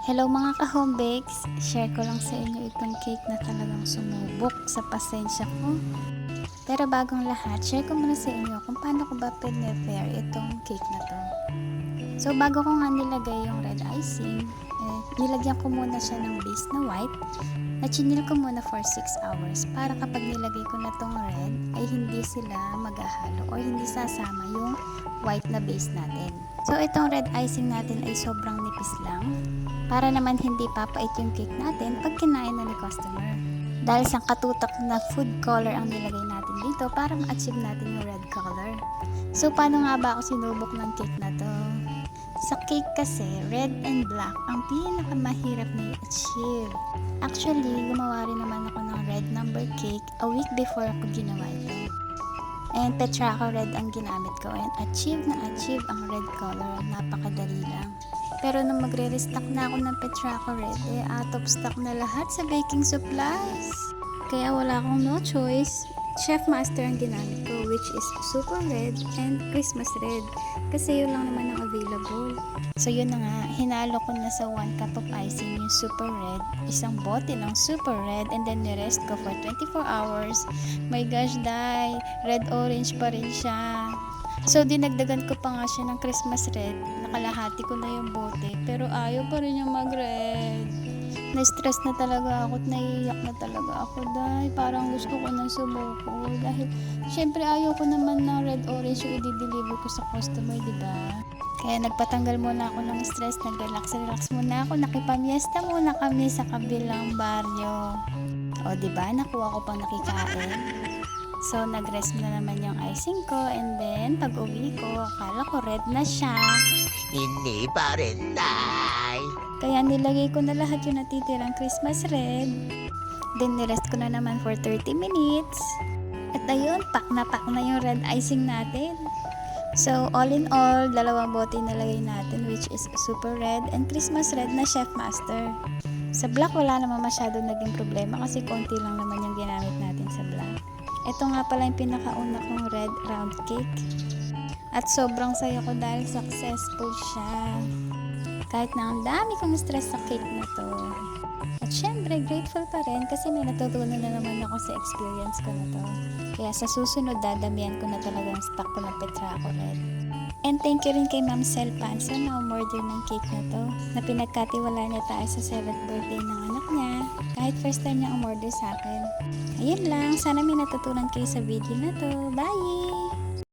Hello mga ka-home bakes! Share ko lang sa inyo itong cake na talagang sumubok sa pasensya ko. Pero bagong lahat, share ko muna sa inyo kung paano ko ba prepare itong cake na to. So bago ko nga nilagay yung red icing, nilagyan ko muna siya ng base na white na chinil ko muna for 6 hours para kapag nilagay ko na tong red ay hindi sila maghahalo or hindi sasama yung white na base natin. So itong red icing natin ay sobrang nipis lang para naman hindi papait yung cake natin pag kinain na ni customer. Dahil sa katutak na food color ang nilagay natin dito para ma-achieve natin yung red color. So paano nga ba ako sinubok ng cake na to? Sa cake kasi, red and black ang pinakamahirap na i-achieve. Actually, gumawa rin naman ako ng red number cake a week before ako ginawa ito. And Petraco red ang ginamit ko and achieve ang red color. Napakadali lang. Pero nung magre-restock na ako ng Petraco red, out of stock na lahat sa baking supplies. Kaya wala akong no choice. Chef Master ang ginamit ko, which is super red and Christmas red. Kasi yun lang naman ang available. So yun na nga, hinalo ko na sa 1 cup of icing yung super red, isang bote ng super red, and then nirest ko for 24 hours. My gosh, day, red-orange pa rin siya. So dinagdagan ko pa nga siya ng Christmas red, nakalahati ko na yung bote, pero ayaw pa rin yung mag-red. Na-stress na talaga ako at naiiyak na talaga ako dahil parang gusto ko nang sumuko dahil syempre ayaw ko naman na red-orange yung i-deliver ko sa customer, diba? Kaya nagpatanggal muna ako ng stress, nag-relax muna ako, nakipamiesta muna kami sa kabilang baryo. O diba, nakuha ko pang nakikain. So nag-rest na naman yung icing ko and then pag uwi ko, akala ko red na siya. Hindi pa rin, Nay. Kaya nilagay ko na lahat yung natitirang Christmas red. Then nirest ko na naman for 30 minutes. At ayun, pak na yung red icing natin. So all in all, 2 bote nalagay natin which is super red and Christmas red na Chef Master. Sa black wala naman masyado naging problema kasi konti lang naman yung ginamit natin sa black. Ito nga pala yung pinakauna kong red round cake. At sobrang saya ko dahil successful siya. Kahit na ang dami kong stress sa cake na to. At syempre, grateful pa rin kasi may natutunan na naman ako sa experience ko na to. Kaya sa susunod, dadamihan ko na talaga ang stock ko ng Petraco Red. And thank you rin kay Ma'am Sel Panso na umorder ng cake na to. Na pinagkatiwala niya tayo sa 7th birthday ng anak niya. Kahit first time niya umorder sa akin. Ayun lang, sana may natutunan kayo sa video na to. Bye!